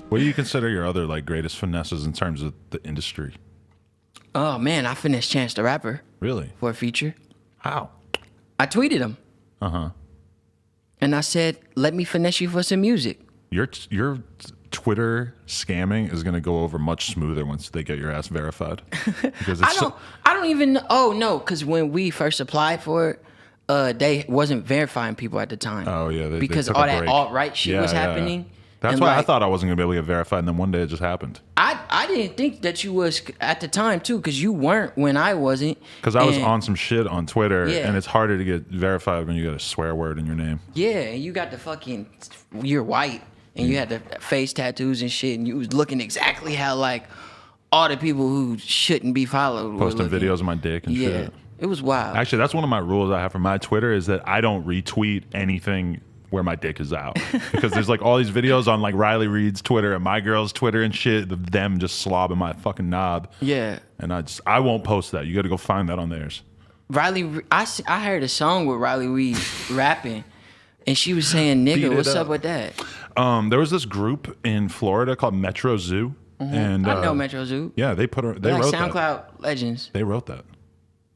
What do you consider your other like greatest finesses in terms of the industry? Oh man, I finished Chance the Rapper Really? for a feature. How? I tweeted him. Uh-huh. And I said, let me finesse you for some music. Your Twitter scamming is going to go over much smoother once they get your ass verified. Because I don't even know. Oh, no, because when we first applied for it, they wasn't verifying people at the time. Oh, yeah. Because they took all a that break. alt-right shit was happening. Yeah. That's and why I like, thought I wasn't going to be able to get verified, and then one day it just happened. I didn't think that you was at the time, too, because you weren't when I wasn't. Because I was on some shit on Twitter, Yeah. and it's harder to get verified when you got a swear word in your name. Yeah, and you got the fucking, you're white, and you had the face tattoos and shit, and you was looking exactly how, like, all the people who shouldn't be followed Posting were looking. videos of my dick and shit. It was wild. Actually, that's one of my rules I have for my Twitter is that I don't retweet anything where my dick is out. Because there's like all these videos on like Riley Reid's Twitter and my girl's Twitter and shit of them just slobbing my fucking knob. Yeah. And I won't post that. You got to go find that on theirs. I heard a song with Riley Reid rapping, and she was saying, nigga, what's up with that? There was this group in Florida called Metro Zoo. And I know Metro Zoo. Yeah, they put her. They They're wrote like SoundCloud that. legends. They wrote that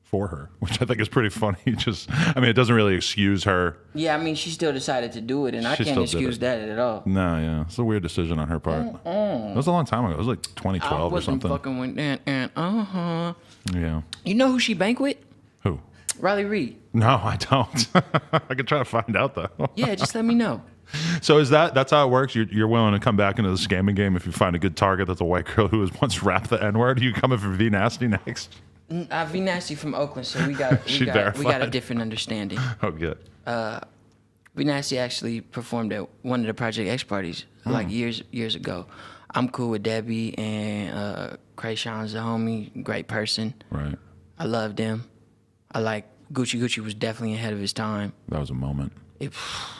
for her, which I think is pretty funny. It doesn't really excuse her. Yeah, I mean, she still decided to do it, and I She can't still did excuse it. that at all. No, yeah, it's a weird decision on her part. It was a long time ago. It was like 2012 or something. Fucking with that. Yeah. You know who she bank with? Who? Riley Reid. No, I don't. I could try to find out though. Yeah, just let me know. So that's how it works? You're willing to come back into the scamming game if you find a good target that's a white girl who has once rapped the N-word? You coming for V Nasty next? V Nasty from Oakland, so we got a different understanding. Oh, good. V Nasty actually performed at one of the Project X parties like years ago. I'm cool with Debbie and Krayshawn's a homie, great person. Right. I loved him. I like Gucci. Gucci was definitely ahead of his time. That was a moment. It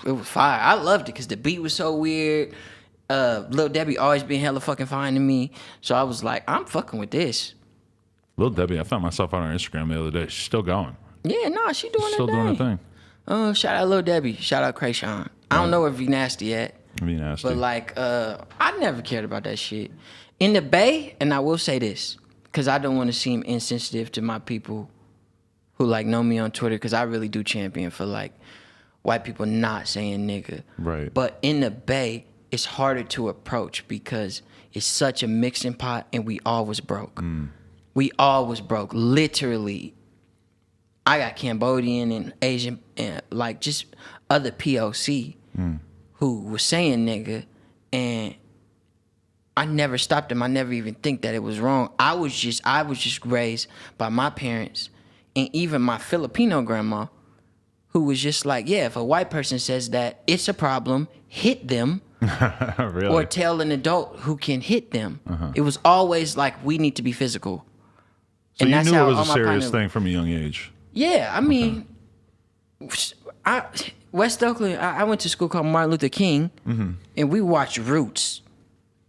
was fire. I loved it because the beat was so weird. Lil Debbie always been hella fucking fine to me, so I was like, I'm fucking with this. Lil Debbie, I found myself on her Instagram the other day. She's still going. Yeah, nah, she doing Still doing her thing. Shout out Lil Debbie. Shout out Krayshawn. I don't know where V Nasty at. V Nasty. But like, I never cared about that shit. In the Bay, and I will say this, because I don't want to seem insensitive to my people who like know me on Twitter, because I really do champion for like white people not saying nigga. Right. But in the Bay, it's harder to approach because it's such a mixing pot, and we all was broke. We all was broke, literally. I got Cambodian and Asian and like just other POC who was saying nigga, and I never stopped them. I never even think that it was wrong. I was just raised by my parents and even my Filipino grandma, who was just like, yeah, if a white person says that, it's a problem, hit them. Really? Or tell an adult who can hit them. It was always like, we need to be physical. So and you that's knew how it was all a my serious partners- thing from a young age. Yeah, I mean, West Oakland, I went to school called Martin Luther King, and we watched Roots.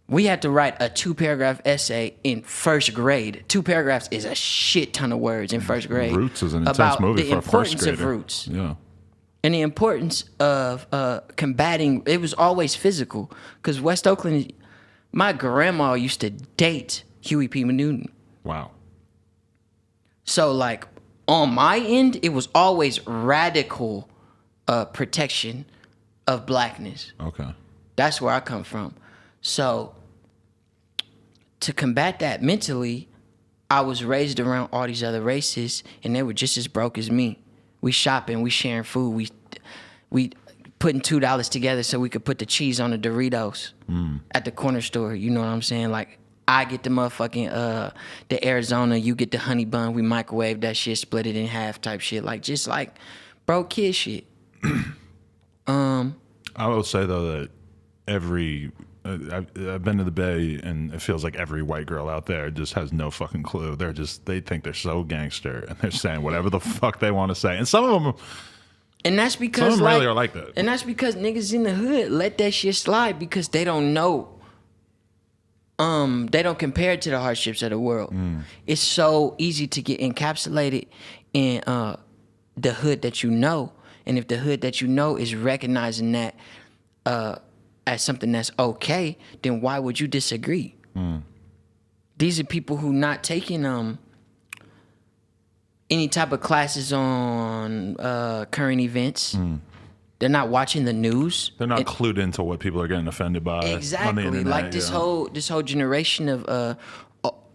We had to write a 2-paragraph essay in first grade. 2 paragraphs is a shit ton of words in first grade. Roots is an intense about movie the for a first importance of grader. Roots. Yeah. And the importance of combating, it was always physical. Because West Oakland, my grandma used to date Huey P. Newton. Wow. So, like, on my end, it was always radical protection of blackness. Okay. That's where I come from. So, to combat that mentally, I was raised around all these other races, and they were just as broke as me. We shopping, we sharing food, we putting $2 together so we could put the cheese on the Doritos at the corner store. You know what I'm saying? Like, I get the motherfucking the Arizona, you get the honey bun, we microwave that shit, split it in half type shit. Like, just like broke kid shit. I will say though that I've been to the Bay, and it feels like every white girl out there just has no fucking clue. They think they're so gangster, and they're saying whatever the fuck they want to say. And some of them, and that's because some of them really are like that. And that's because niggas in the hood let that shit slide because they don't know. They don't compare it to the hardships of the world. It's so easy to get encapsulated in the hood that you know. And if the hood that you know is recognizing that as something that's okay, then why would you disagree? These are people who not taking any type of classes on current events. They're not watching the news. They're not clued into what people are getting offended by. Exactly. On the internet, like this whole generation of I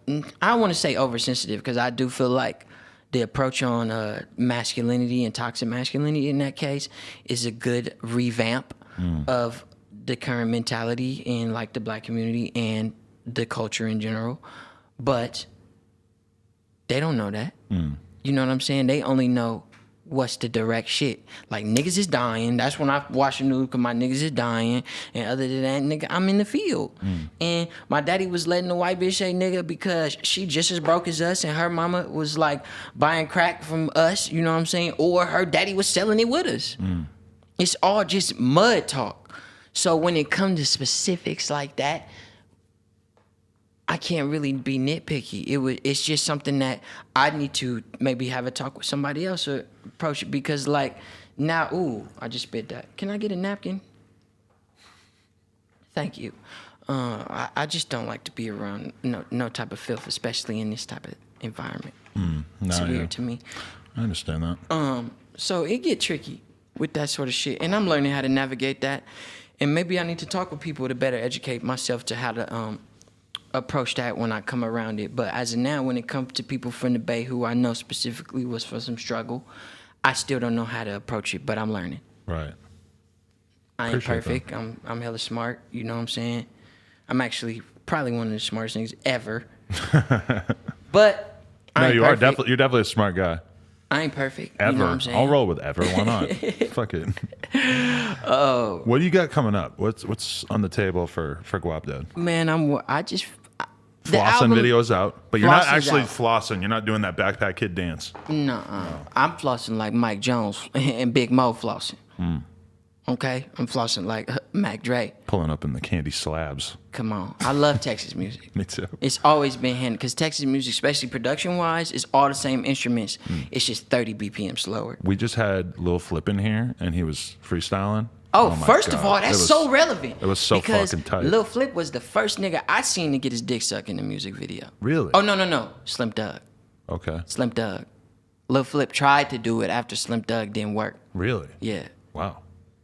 don't want to say oversensitive, because I do feel like the approach on masculinity and toxic masculinity in that case is a good revamp of the current mentality in like the black community and the culture in general. But they don't know that. You know what I'm saying? They only know what's the direct shit. Like, niggas is dying. That's when I watch the news, because my niggas is dying. And other than that, nigga, I'm in the field. And my daddy was letting the white bitch say nigga because she just as broke as us, and her mama was like buying crack from us, you know what I'm saying? Or her daddy was selling it with us. It's all just mud talk. So when it comes to specifics like that, I can't really be nitpicky. It's just something that I need to maybe have a talk with somebody else or approach it, because like now, I just spit that. Can I get a napkin? Thank you. I just don't like to be around no type of filth, especially in this type of environment. It's weird to me. I understand that. So it get tricky with that sort of shit, and I'm learning how to navigate that. And maybe I need to talk with people to better educate myself to how to approach that when I come around it. But as of now, when it comes to people from the Bay who I know specifically was for some struggle, I still don't know how to approach it, but I'm learning. Right. I ain't Appreciate perfect. I'm hella smart. You know what I'm saying? I'm actually probably one of the smartest niggas ever. But No, you're definitely a smart guy. I ain't perfect. Ever. You know what I'm saying? I'll roll with ever. Why not? Fuck it. Oh. What do you got coming up? What's on the table for Guapdad? Man, Flossing videos out, but you're not Floss is actually out. flossing. You're not doing that backpack kid dance. No. I'm flossing like Mike Jones and Big Mo flossing. Okay? I'm flossing like Mac Dre. Pulling up in the candy slabs. Come on. I love Texas music. Me too. It's always been handled, because Texas music, especially production-wise, is all the same instruments. It's just 30 BPM slower. We just had Lil Flip in here, and he was freestyling. Oh, my first God. of all, that's so relevant. It was so because fucking tight. Lil Flip was the first nigga I seen to get his dick sucked in the music video. Really? Oh, no. Slim Thug. Okay. Slim Thug. Lil Flip tried to do it after Slim Thug didn't work. Really? Yeah. Wow.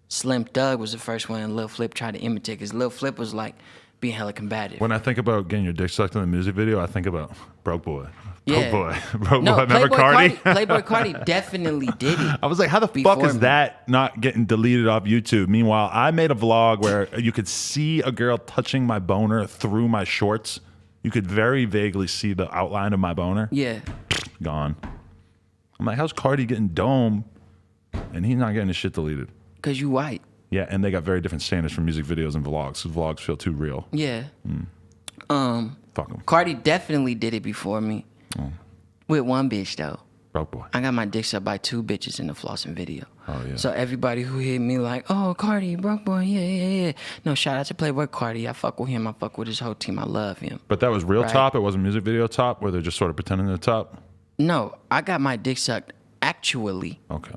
Slim Thug was the first one, and Lil Flip tried to imitate, because Lil Flip was like being hella combative. When I think about getting your dick sucked in the music video, I think about Broke Boy. Yeah. Broke No, Boy. Remember Cardi? Playboy Cardi definitely did it. I was like, how the fuck before is me. that not getting deleted off YouTube? Meanwhile, I made a vlog where you could see a girl touching my boner through my shorts. You could very vaguely see the outline of my boner. Yeah. Gone. I'm like, how's Cardi getting dome and he's not getting his shit deleted? Because you white. Yeah, and they got very different standards for music videos and vlogs, because vlogs feel too real. Yeah. Fuck them. Cardi definitely did it before me. With one bitch, though. Broke Boy. I got my dick sucked by 2 bitches in the flossing video. Oh, yeah. So everybody who hit me like, oh, Cardi, Broke Boy, yeah. No, shout out to Playboy Cardi. I fuck with him. I fuck with his whole team. I love him. But that was real Right. top? It wasn't music video top, where they're just sort of pretending they're top? No, I got my dick sucked actually. Okay.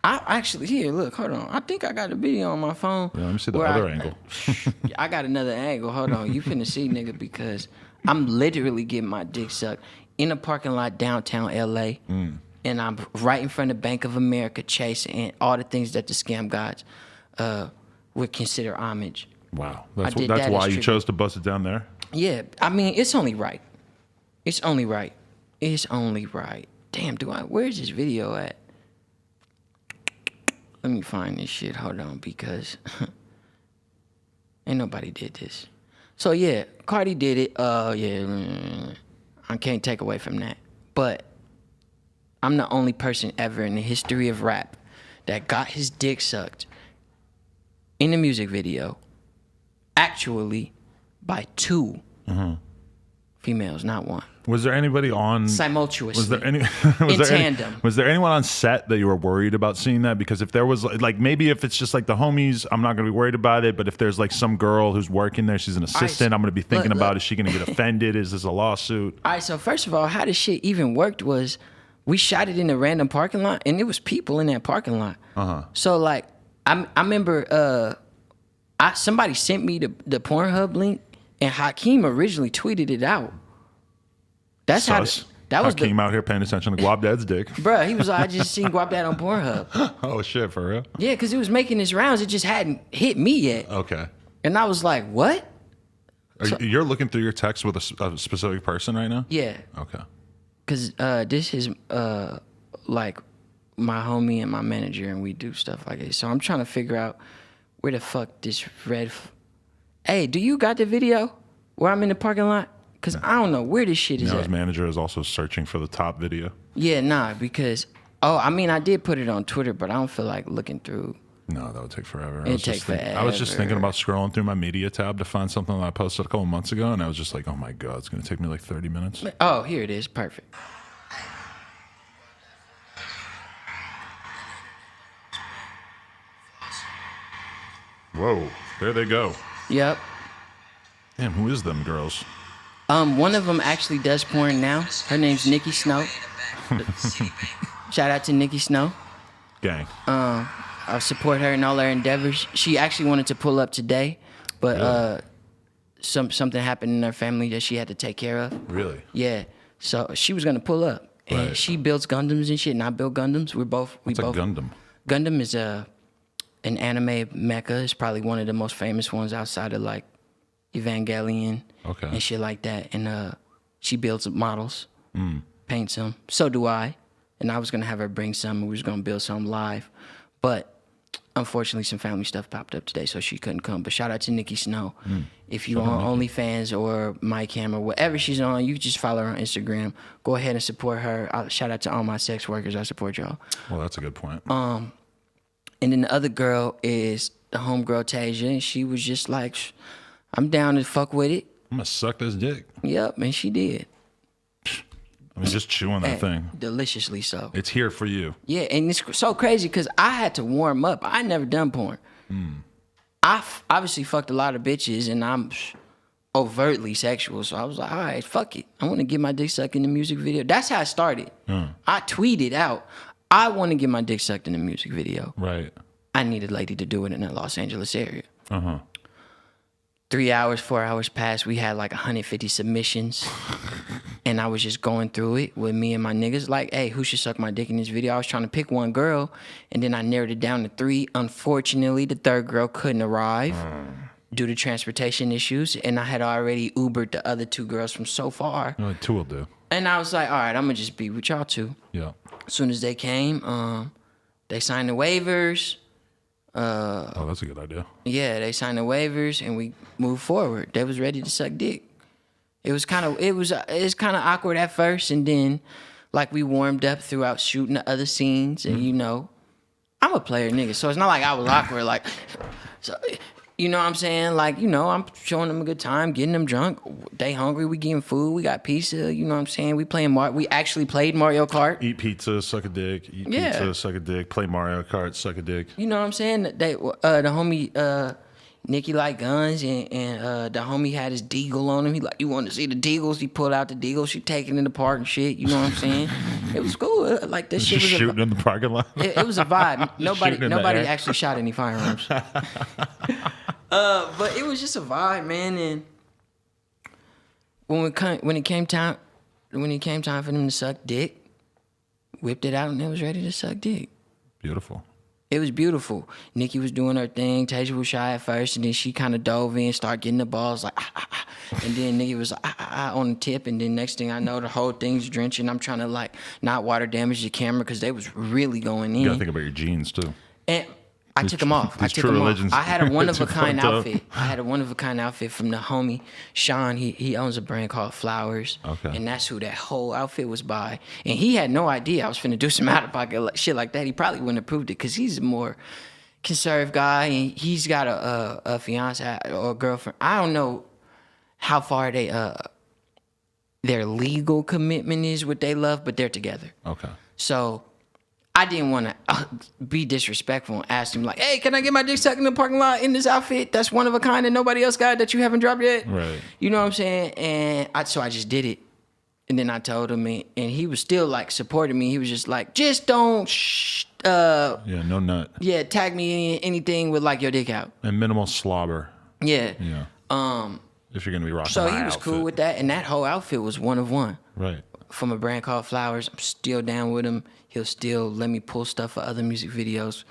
I actually, here, look, hold on. I think I got a video on my phone. Yeah, let me see the where other angle. I got another angle. Hold on. You finna see, nigga, because I'm literally getting my dick sucked in a parking lot downtown LA. And I'm right in front of Bank of America, Chase, and all the things that the scam gods would consider homage. Wow. I That's did why that as you tribute. chose to bust it down there? Yeah, I mean, it's only right. It's only right. It's only right. Damn, where's this video at? Let me find this shit. Hold on, because ain't nobody did this. So yeah, Cardi did it. Yeah, I can't take away from that. But I'm the only person ever in the history of rap that got his dick sucked in a music video, actually by 2 females, not 1. Was there anybody on... Simultaneously. Was there any... tandem. Was there anyone on set that you were worried about seeing that? Because if there was, like, maybe if it's just like the homies, I'm not going to be worried about it. But if there's like some girl who's working there, she's an assistant, I'm going to be thinking about, is she going to get offended? Is this a lawsuit? All right, so first of all, how this shit even worked was we shot it in a random parking lot, and there was people in that parking lot. So like, I remember somebody sent me the Pornhub link, and Hakeem originally tweeted it out. That's Sus. how that was Hakeem out here paying attention to Guapdad's dick. bruh, he was like, I just seen Guapdad on Pornhub. Oh shit, for real? Yeah, because it was making his rounds. It just hadn't hit me yet. Okay. And I was like, what? You're looking through your text with a specific person right now? Yeah. Okay. Because this is like my homie and my manager, and we do stuff like this. So I'm trying to figure out where the fuck this Hey, do you got the video where I'm in the parking lot? Because I don't know where this shit is Now at. his manager is also searching for the top video. Yeah, nah, because, I did put it on Twitter, but I don't feel like looking through. No, that would take forever. It'd take forever. I was just thinking about scrolling through my media tab to find something that I posted a couple months ago, and I was just like, oh my God, it's going to take me like 30 minutes. Oh, here it is. Perfect. Whoa, there they go. Yep. Damn, who is them girls? One of them actually does porn now. Her name's Nikki Snow. Shout out to Nikki Snow. Gang. I support her in all her endeavors. She actually wanted to pull up today, but something happened in her family that she had to take care of. Really? Yeah. So she was gonna pull up, and Right. she builds Gundams and shit, and I build Gundams. What's a Gundam? Gundam is an anime mecha. It's probably one of the most famous ones outside of like Evangelion Okay. and shit like that. And she builds models, paints them. So do I. And I was gonna have her bring some, and we was gonna build some live, but unfortunately some family stuff popped up today, so she couldn't come. But shout out to Nikki Snow. If you on OnlyFans or My Camera, whatever she's on, you can just follow her on Instagram. Go ahead and support her. Shout out to all my sex workers. I support y'all. Well, that's a good point. And then the other girl is the homegirl Tasia, and she was just like, I'm down to fuck with it. I'm going to suck this dick. Yep, and she did. I mean, just chewing that thing. Deliciously so. It's here for you. Yeah, and it's so crazy because I had to warm up. I never done porn. I obviously fucked a lot of bitches, and I'm overtly sexual. So I was like, all right, fuck it. I want to get my dick sucked in the music video. That's how it started. I tweeted out, I want to get my dick sucked in the music video. Right. I need a lady to do it in the Los Angeles area. Uh-huh. 3 hours, 4 hours passed. We had like 150 submissions. And I was just going through it with me and my niggas. Like, hey, who should suck my dick in this video? I was trying to pick one girl, and then I narrowed it down to 3. Unfortunately, the third girl couldn't arrive due to transportation issues. And I had already Ubered the other 2 girls from so far. Like 2 will do. And I was like, all right, I'm going to just be with y'all 2. Yeah. As soon as they came, they signed the waivers. Oh, that's a good idea. Yeah, they signed the waivers, and we moved forward. They was ready to suck dick. It's kind of awkward at first, and then like we warmed up throughout shooting the other scenes, and you know, I'm a player nigga, so it's not like I was awkward. Like, so, you know what I'm saying? Like, you know, I'm showing them a good time, getting them drunk. They hungry, we getting food, we got pizza. You know what I'm saying? We actually played Mario Kart. Eat pizza, suck a dick. Eat pizza, suck a dick. Play Mario Kart, suck a dick. You know what I'm saying? They the homie Nicky liked guns, and the homie had his deagle on him. He like, you want to see the deagles? He pulled out the deagle. She taking it in the park and shit. You know what I'm saying? It was cool. Like this shit Just was shooting in the parking lot. It was a vibe. shooting in the Nobody air. actually shot any firearms. But it was just a vibe, man. And when it came time for them to suck dick, whipped it out, and they was ready to suck dick. Beautiful. It was beautiful. Nikki was doing her thing. Tasia was shy at first, and then she kind of dove in, started getting the balls like, and then Nikki was like, on the tip, and then next thing I know, the whole thing's drenching. I'm trying to like not water damage the camera because they was really going in. You gotta think about your jeans too. And I took them off. these True Religions I had a one-of-a-kind fucked up. outfit. I had a one-of-a-kind outfit from the homie Sean. He owns a brand called Flowers. Okay. And that's who that whole outfit was by. And he had no idea I was finna do some out-of-pocket shit like that. He probably wouldn't have proved it because he's a more conservative guy. And he's got a fiance or a girlfriend. I don't know how far their legal commitment is with they love, but they're together. Okay. So I didn't want to be disrespectful and ask him like, hey, can I get my dick sucked in the parking lot in this outfit? That's one of a kind that nobody else got that you haven't dropped yet. Right. You know what I'm saying? And so I just did it. And then I told him, and he was still like supporting me. He was just like, just don't Yeah, no nut. Yeah, tag me in anything with like your dick out. And minimal slobber. Yeah. Yeah. If you're gonna be rocking So my he was outfit. cool with that, and that whole outfit was one of one. Right. From a brand called Flowers. I'm still down with him. He'll still let me pull stuff for other music videos.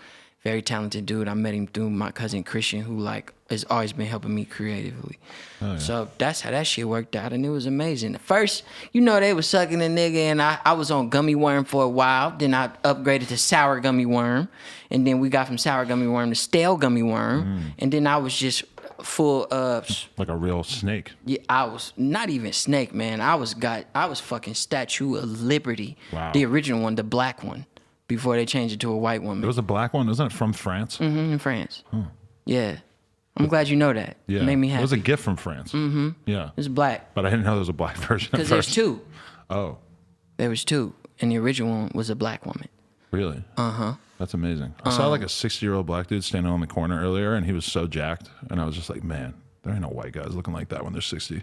Very talented dude. I met him through my cousin Christian, who like has always been helping me creatively. Oh, yeah. So that's how that shit worked out, and it was amazing. At first, you know, they was sucking a nigga, and I was on gummy worm for a while. Then I upgraded to sour gummy worm, and then we got from sour gummy worm to stale gummy worm, and then I was just full of like a real snake. Yeah, I was not even snake, man. I was fucking Statue of Liberty. Wow. The original one, the black one, before they changed it to a white woman. It was a black one, isn't it? From France. In France. Yeah, I'm glad you know that. Yeah, it made me happy. It was a gift from France. Yeah, It's black but I didn't know there was a black version. because there's two. Oh, There was two, and the original one was a black woman. really? That's amazing. I saw like a 60-year-old black dude standing on the corner earlier, and he was so jacked, and I was just like, man, there ain't no white guys looking like that when they're 60.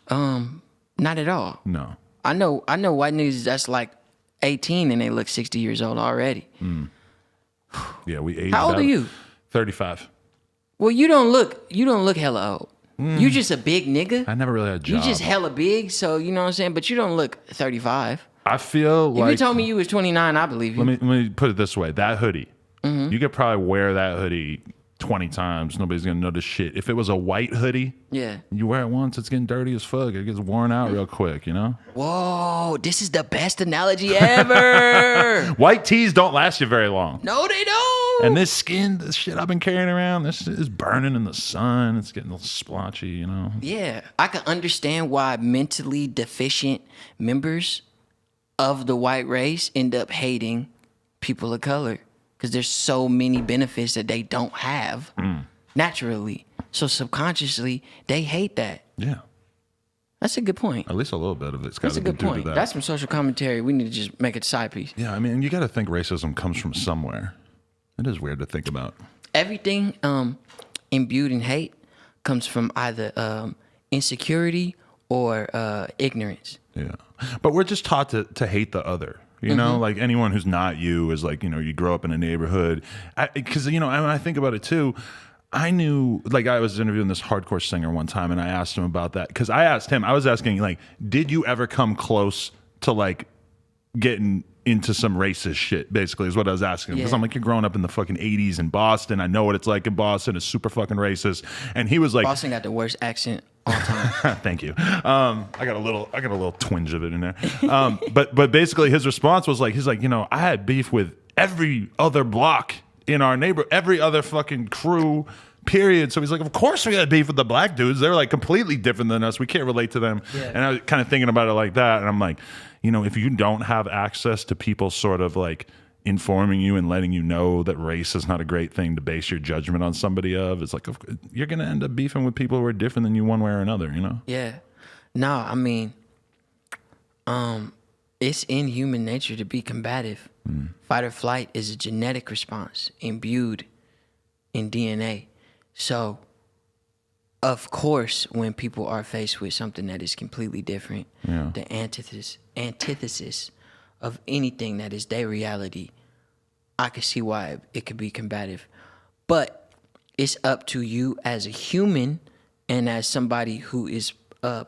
Not at all. No. I know white niggas that's like 18 and they look 60 years old already. Yeah, we aged How old out. are you? 35. Well, you don't look hella old. You just a big nigga. I never really had a job. You just hella big, so you know what I'm saying? But you don't look 35. I feel If like... you told me you was 29, I believe you. Let me put it this way. That hoodie, you could probably wear that hoodie 20 times. Nobody's going to notice shit. If it was a white hoodie, Yeah. you wear it once, it's getting dirty as fuck. It gets worn out real quick, you know? Whoa, this is the best analogy ever. White tees don't last you very long. No, they don't. And this skin, this shit I've been carrying around, this shit is burning in the sun. It's getting a little splotchy, you know? Yeah, I can understand why mentally deficient members of the white race end up hating people of color because there's so many benefits that they don't have naturally. So subconsciously, they hate that. Yeah. That's a good point. At least a little bit of it's got That's to a be good due point. to that. That's some social commentary. We need to just make it a side piece. Yeah, I mean, you got to think racism comes from somewhere. It is weird to think about. Everything imbued in hate comes from either insecurity or ignorance. Yeah. But we're just taught to hate the other. You know, like anyone who's not you is like, you know, you grow up in a neighborhood. Because, you know, when I think about it too, I knew, like I was interviewing this hardcore singer one time and I asked him about that. Because I was asking, like, did you ever come close to like getting into some racist shit, basically, is what I was asking. Because I'm like, you're growing up in the fucking 80s in Boston. I know what it's like in Boston. It's super fucking racist. And he was like... Boston got the worst accent all time. Thank you. I got a little twinge of it in there. But basically his response was like, he's like, you know, I had beef with every other block in our neighborhood, every other fucking crew, period. So he's like, of course we had beef with the black dudes. They're like completely different than us. We can't relate to them. Yeah. And I was kind of thinking about it like that. And I'm like, you know, if you don't have access to people sort of like informing you and letting you know that race is not a great thing to base your judgment on somebody of, it's like, you're going to end up beefing with people who are different than you one way or another, you know? Yeah. No, I mean, it's in human nature to be combative. Fight or flight is a genetic response imbued in DNA. So, of course, when people are faced with something that is completely different, the antithesis of anything that is their reality, I can see why it could be combative. But it's up to you as a human and as somebody who is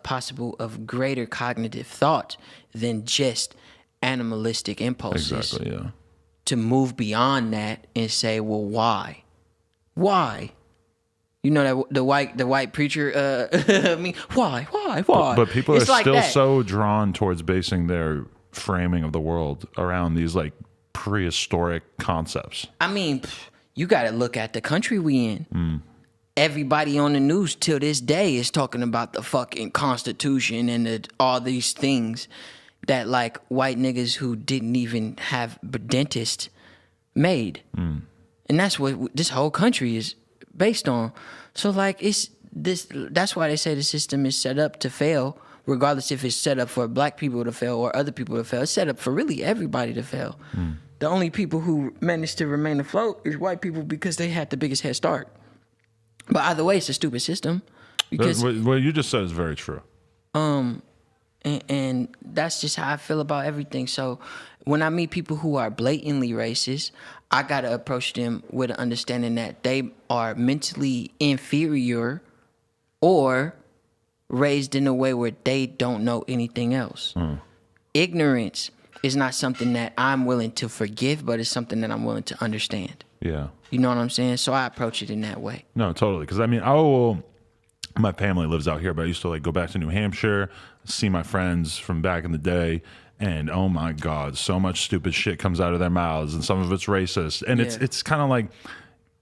possible of greater cognitive thought than just animalistic impulses. Exactly, yeah. To move beyond that and say, well, why? Why? You know that the white preacher. I mean, why? But people It's are like still that. so drawn towards basing their framing of the world around these like prehistoric concepts. I mean, you got to look at the country we in. Everybody on the news till this day is talking about the fucking Constitution and all these things that like white niggas who didn't even have a dentist made. And that's what this whole country is based on. So like that's why they say the system is set up to fail, regardless if it's set up for black people to fail or other people to fail. It's set up for really everybody to fail. The only people who managed to remain afloat is white people because they had the biggest head start. But either way, it's a stupid system. Because What you just said is very true. and that's just how I feel about everything. So when I meet people who are blatantly racist, I gotta approach them with an understanding that they are mentally inferior or raised in a way where they don't know anything else. Ignorance is not something that I'm willing to forgive, but it's something that I'm willing to understand. Yeah. You know what I'm saying? So I approach it in that way. No, totally. Because I mean, I will. My family lives out here, but I used to like go back to New Hampshire, see my friends from back in the day, and oh my God, so much stupid shit comes out of their mouths, and some of it's racist, and it's kind of like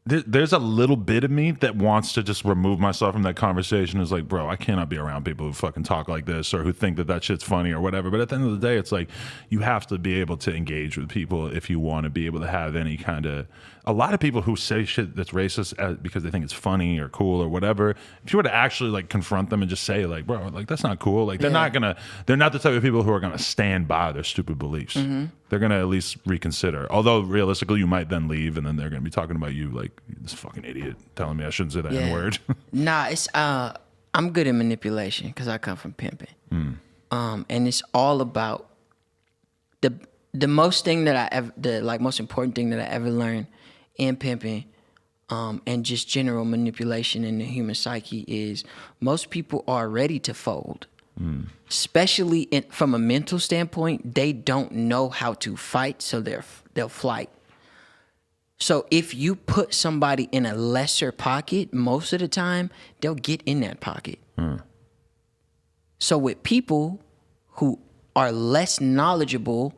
there's a little bit of me that wants to just remove myself from that conversation. It's like, bro, I cannot be around people who fucking talk like this or who think that shit's funny or whatever. But at the end of the day, it's like you have to be able to engage with people if you want to be able to have any kind of. A lot of people who say shit that's racist because they think it's funny or cool or whatever, if you were to actually like confront them and just say like, bro, like that's not cool. Like they're not the type of people who are gonna stand by their stupid beliefs. They're gonna at least reconsider. Although realistically, you might then leave and then they're gonna be talking about you like this fucking idiot telling me I shouldn't say that N-word. Nah, it's I'm good at manipulation because I come from pimping. And it's all about the most thing that I ever the most important thing that I ever learned in pimping and just general manipulation in the human psyche is most people are ready to fold. Especially from a mental standpoint, they don't know how to fight, so they'll flight. So if you put somebody in a lesser pocket, most of the time, they'll get in that pocket. So with people who are less knowledgeable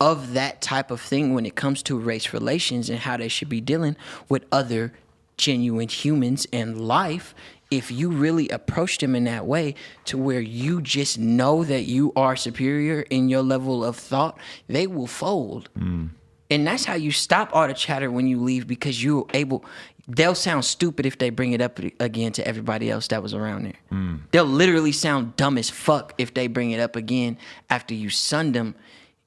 of that type of thing when it comes to race relations and how they should be dealing with other genuine humans and life, if you really approach them in that way to where you just know that you are superior in your level of thought, they will fold. And that's how you stop all the chatter when you leave, because they'll sound stupid if they bring it up again to everybody else that was around there. They'll literally sound dumb as fuck if they bring it up again after you sun them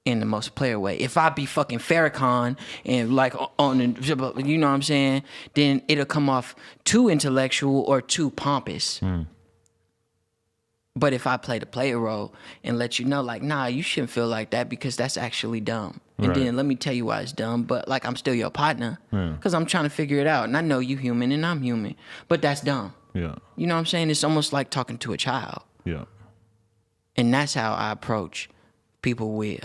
in the most player way. If I be fucking Farrakhan and like on the, you know what I'm saying, then it'll come off too intellectual or too pompous. But if I play the player role and let you know, like, nah, you shouldn't feel like that because that's actually dumb. And then let me tell you why it's dumb, but like I'm still your partner because I'm trying to figure it out. And I know you human and I'm human, but that's dumb. Yeah. You know what I'm saying? It's almost like talking to a child. Yeah. And that's how I approach people with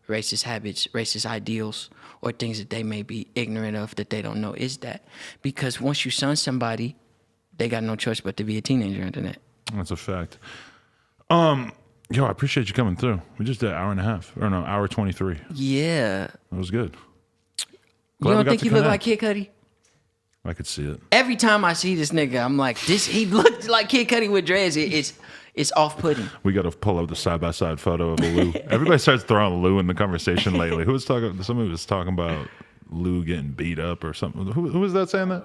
racist habits, racist ideals, or things that they may be ignorant of that they don't know is that. Because once you son somebody, they got no choice but to be a teenager after that. That's a fact. Yo, I appreciate you coming through. We just did an hour and a half. Or no, hour 23. Yeah. That was good. You don't think he look like Kid Cudi? I could see it. Every time I see this nigga, I'm like, he looked like Kid Cudi with dreads. It's off-putting. We got to pull up the side-by-side photo of Lou. Everybody starts throwing Lou in the conversation lately. Who was talking? Somebody was talking about Lou getting beat up or something. Who was that saying that?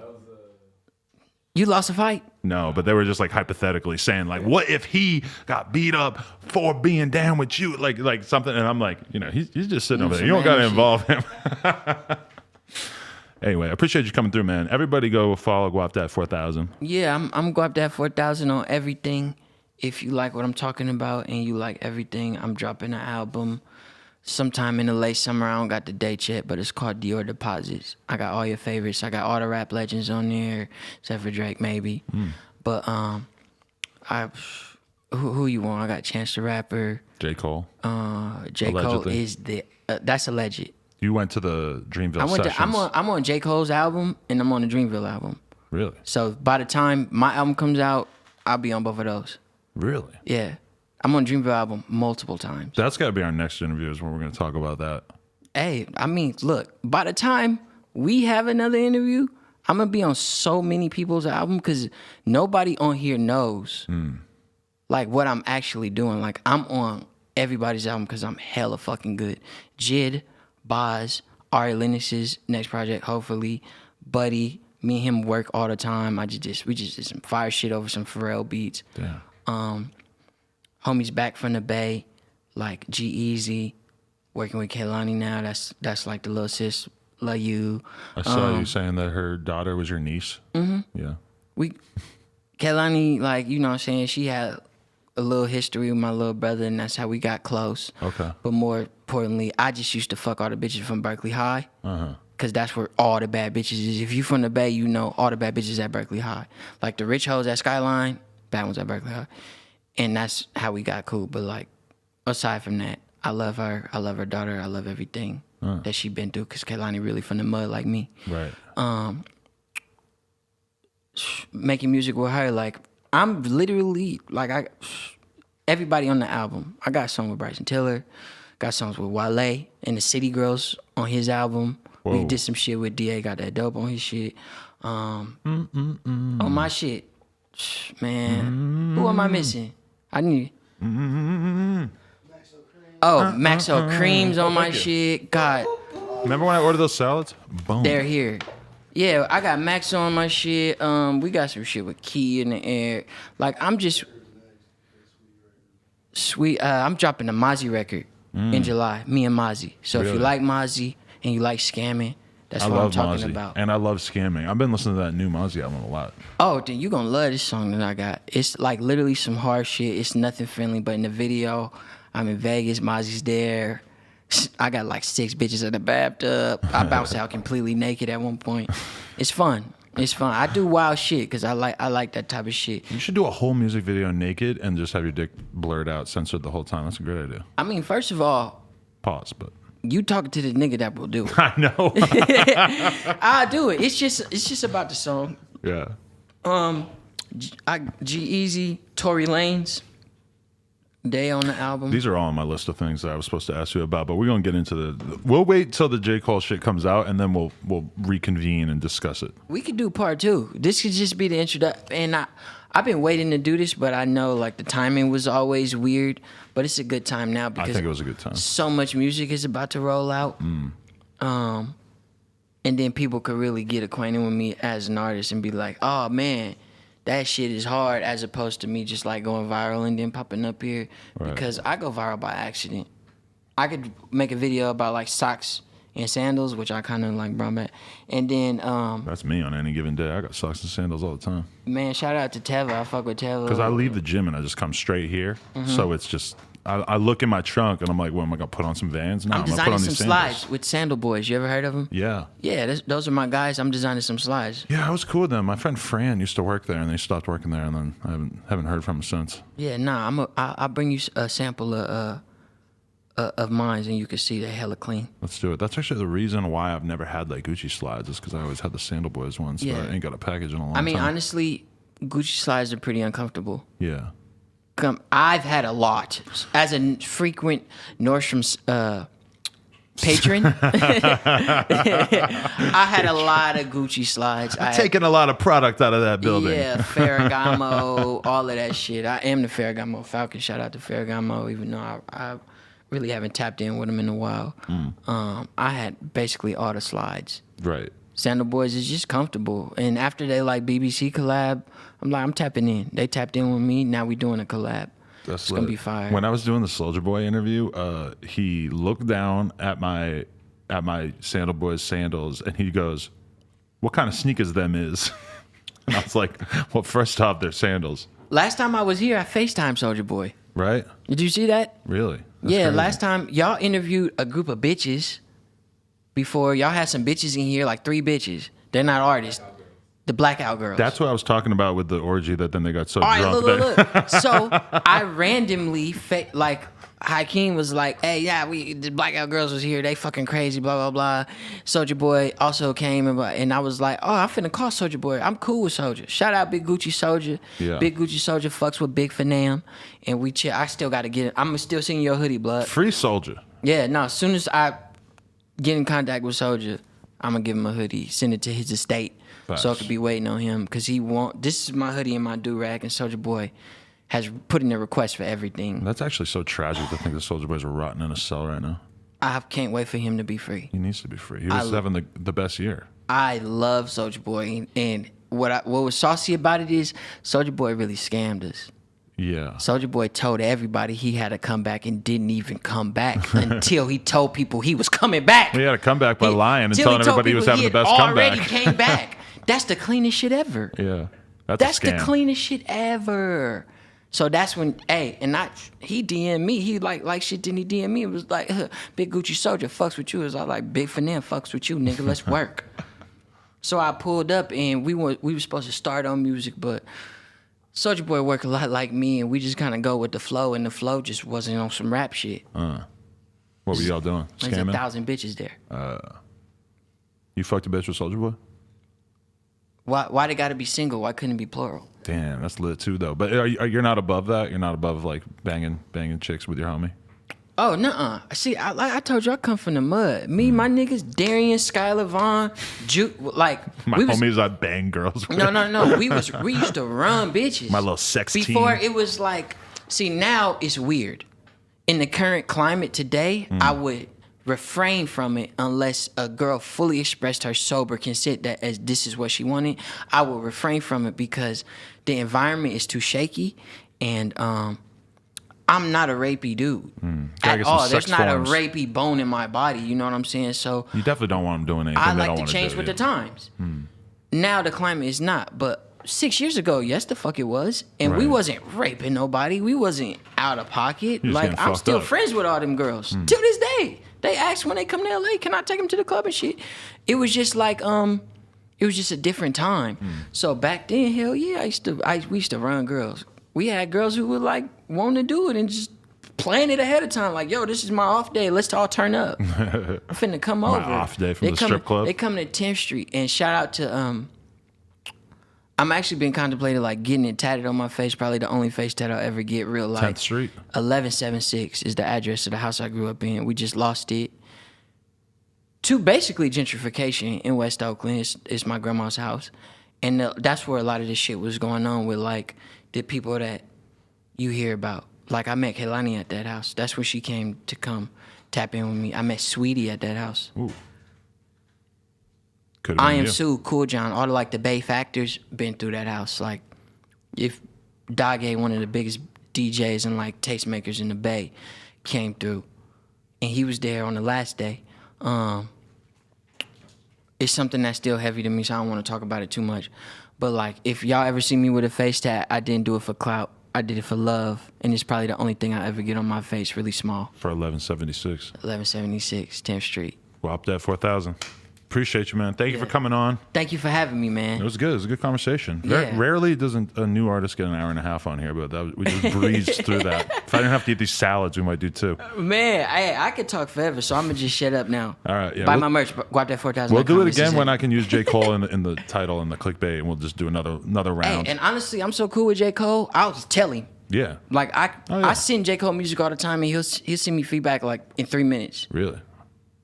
You lost a fight? No, but they were just like hypothetically saying like, what if he got beat up for being down with you? Like something. And I'm like, you know, he's just sitting over there. You don't got to involve him. Anyway, I appreciate you coming through, man. Everybody go follow Guapdad 4000. Yeah, I'm Guapdad 4000 on everything. If you like what I'm talking about and you like everything, I'm dropping an album sometime in the late summer. I don't got the date yet, but it's called Dior Deposits. I got all your favorites. I got all the rap legends on there, except for Drake maybe. But who you want? I got Chance the Rapper. J. Cole. J. Cole is that's alleged. You went to the Dreamville sessions. I'm on J. Cole's album and I'm on the Dreamville album. Really? So by the time my album comes out, I'll be on both of those. Really? Yeah. I'm on Dreamville album multiple times. That's got to be our next interview is when we're going to talk about that. Hey, I mean, look, by the time we have another interview, I'm going to be on so many people's album because nobody on here knows like what I'm actually doing. Like I'm on everybody's album because I'm hella fucking good. Jid, Boz, Ari Lennox's next project, hopefully. Buddy, me and him work all the time. We just did some fire shit over some Pharrell beats. Damn. Homies back from the Bay, like G-Eazy, working with Kehlani now. That's like the little sis, love you. I saw you saying that her daughter was your niece. Yeah. Kehlani, like, you know what I'm saying, she had a little history with my little brother, and that's how we got close. Okay. But more importantly, I just used to fuck all the bitches from Berkeley High. Uh-huh. Cause that's where all the bad bitches is. If you from the Bay, you know all the bad bitches at Berkeley High. Like the rich hoes at Skyline, bad ones at Berkeley High. And that's how we got cool. But like, aside from that, I love her. I love her daughter. I love everything that she been through. Cause Kaylani really from the mud like me. Right. Making music with her, like I'm literally like everybody on the album. I got songs with Bryson Tiller, got songs with Wale and the City Girls on his album. Whoa. We did some shit with DA, got that dope on his shit. On my shit, man. Who am I missing? I need. Oh, Maxo Creams on my shit. God, Remember when I ordered those salads? Boom. they're here. Yeah, I got Max on my shit. We got some shit with Key in the air. Like I'm just sweet. I'm dropping a Mozzie record in July. Me and Mozzie. So if you Really? like Mozzie and you like scamming, that's I what I'm love talking Mozzie. about. And I love scamming. I've been listening to that new Mozzie album a lot. Oh, then you gonna love this song that I got. It's like literally some hard shit. It's nothing friendly, but in the video, I'm in Vegas. Mozzie's there. I got like 6 bitches in the bathtub. I bounced out completely naked at one point. It's fun. It's fun. I do wild shit because I like that type of shit. You should do a whole music video naked and just have your dick blurred out, censored the whole time. That's a great idea. I mean, first of all, Pause, but you talking to the nigga that will do it. I know. I'll do it. It's just about the song. Yeah. G-Eazy, Tory Lanez, they on the album. These are all on my list of things that I was supposed to ask you about, but we're gonna get into we'll wait till the J. Cole shit comes out and then we'll reconvene and discuss it. We could do part 2. This could just be the introduction. And I've been waiting to do this, but I know like the timing was always weird. But it's a good time now I because think it was a good time. so much music is about to roll out. And then people could really get acquainted with me as an artist and be like, oh man, that shit is hard, as opposed to me just like going viral and then popping up here. Right. Because I go viral by accident. I could make a video about like socks and sandals, which I kind of like brought back. And then, That's me on any given day. I got socks and sandals all the time. man, shout out to Teva. I fuck with Teva. Because I leave the gym and I just come straight here. So it's just, I look in my trunk and I'm like, well, am I going to put on some Vans? No, I'm I'm going to put designing on some these sandals. slides with Sandal Boys. You ever heard of them? Yeah. Yeah, those are my guys. I'm designing some slides. Yeah, I was cool with them. My friend Fran used to work there and they stopped working there and then I haven't heard from him since. Yeah, nah, I'll bring you a sample of mine and you can see they're hella clean. Let's do it. That's actually the reason why I've never had like Gucci slides is because I always had the Sandal Boys ones, Yeah. but I ain't got a package in a long time. I mean, honestly, Gucci slides are pretty uncomfortable. Yeah. I've had a lot. As a frequent Nordstrom's patron, I had a lot of Gucci slides. Taking a lot of product out of that building. Yeah, Ferragamo, all of that shit. I am the Ferragamo Falcon. Shout out to Ferragamo, even though I really haven't tapped in with them in a while. I had basically all the slides. Right. Sandal Boys is just comfortable. And after they like BBC collab, I'm tapping in. They tapped in with me. Now we doing a collab. It's going to be fire. When I was doing the Soulja Boy interview, he looked down at my Sandal Boys sandals and he goes, "What kind of sneakers them is?" And I was like, "Well, first off, they're sandals." Last time I was here, I FaceTime Soulja Boy. Right? Did you see that? Really? That's Yeah, crazy. last time y'all interviewed a group of bitches before. Y'all had some bitches in here, like 3 bitches. They're not artists. The Blackout Girls. That's what I was talking about with the orgy that then they got so all right, drunk. look. So I randomly, like, Hakeem was like, hey, yeah, the Blackout Girls was here. They fucking crazy, blah, blah, blah. Soulja Boy also came, and I was like, oh, I'm finna call Soulja Boy. I'm cool with Soulja. Shout out Big Gucci Soulja. Yeah. Big Gucci Soulja fucks with Big Fanam. And we chill. I still got to get it. I'm still singing your hoodie, blood. Free Soulja. Yeah, no, as soon as I get in contact with Soulja, I'm going to give him a hoodie, send it to his estate. Facts. So I could be waiting on him because this is my hoodie and my do-rag, and Soulja Boy has put in a request for everything. That's actually so tragic to think the Soulja Boys are rotting in a cell right now. I can't wait for him to be free. He needs to be free. He was having the best year. I love Soulja Boy, and what was saucy about it is Soulja Boy really scammed us. Yeah. Soulja Boy told everybody he had to come back and didn't even come back until he told people he was coming back. He had to come back by lying and Till telling told everybody he was people having the had best already comeback. came back. That's the cleanest shit ever. Yeah. That's a the scam. cleanest shit ever. So that's when, he DM'd me. He like shit, didn't he DM me? It was like, Big Gucci Soldier fucks with you. It was like, Big Finam fucks with you, nigga. Let's work. So I pulled up and we were supposed to start on music, but Soulja Boy work a lot like me, and we just kind of go with the flow, and the flow just wasn't on some rap shit. What were y'all doing? There's Scamming? 1,000 bitches there. You fucked a bitch with Soulja Boy? Why they got to be single? Why couldn't it be plural? Damn, that's lit too, though. But you're not above that? You're not above, like, banging chicks with your homie? Oh, nuh-uh. See, I told you, I come from the mud. Me, my niggas, Darian, Skylar, Vaughn, My homies, I bang girls with. No. We used to run bitches. My little sex team. Before, it was like, see, now it's weird. In the current climate today, I would refrain from it unless a girl fully expressed her sober consent that as this is what she wanted. I would refrain from it because the environment is too shaky, and I'm not a rapey dude at all. There's not a rapey bone in my body. You know what I'm saying? So you definitely don't want them doing anything. I like to change with the times. Now the climate is not, but 6 years ago, yes, the fuck it was, and we wasn't raping nobody. We wasn't out of pocket. Like I'm still friends with all them girls to this day. They ask when they come to LA, can I take them to the club and shit? It was just like it was just a different time. So back then, hell yeah, we used to run girls. We had girls who would like want to do it and just plan it ahead of time. Like, yo, this is my off day. Let's all turn up. I'm finna come over. My off day from the strip club. They come to 10th Street, and shout out to I'm actually been contemplating like getting it tatted on my face. Probably the only face tat I'll ever get real life. 10th Street. 1176 is the address of the house I grew up in. We just lost it to basically gentrification in West Oakland. It's my grandma's house, and that's where a lot of this shit was going on with like the people that you hear about. Like I met Kehlani at that house. That's where she came to come tap in with me. I met Sweetie at that house. Ooh. I Am Sue, Cool John, all the like the Bay Factors been through that house. Like if Dage, one of the biggest DJs and like tastemakers in the Bay, came through, and he was there on the last day. It's something that's still heavy to me, so I don't want to talk about it too much. But like if y'all ever see me with a face tat, I didn't do it for clout. I did it for love, and it's probably the only thing I ever get on my face, really small. For 1176. 1176, 10th Street. Guapdad 4000. Appreciate you, man. Thank you for coming on. Thank you for having me, man. It was good. It was a good conversation. Rarely does a new artist get an hour and a half on here, but we just breezed through that. If I didn't have to eat these salads, we might do two. Man, I could talk forever, so I'm going to just shut up now. All right. Yeah, buy my merch, Guapdad 4000. We'll do it again when I can use J. Cole in the title and the clickbait, and we'll just do another round. Hey, and honestly, I'm so cool with J. Cole, I'll just tell him. Yeah. Like, I send J. Cole music all the time, and he'll send me feedback like in 3 minutes. Really?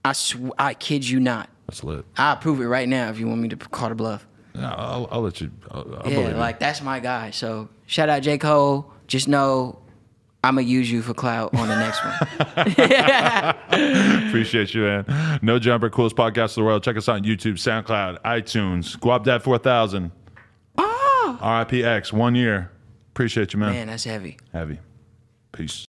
I kid you not. That's lit. I'll prove it right now if you want me to call the bluff. Yeah, I'll let you. I'll believe like it. that's my guy. So shout out J. Cole. Just know I'm going to use you for clout on the next one. Appreciate you, man. No Jumper, coolest podcast in the world. Check us out on YouTube, SoundCloud, iTunes, Guapdad 4000. RIPX, 1 year. Appreciate you, man. Man, that's heavy. Heavy. Peace.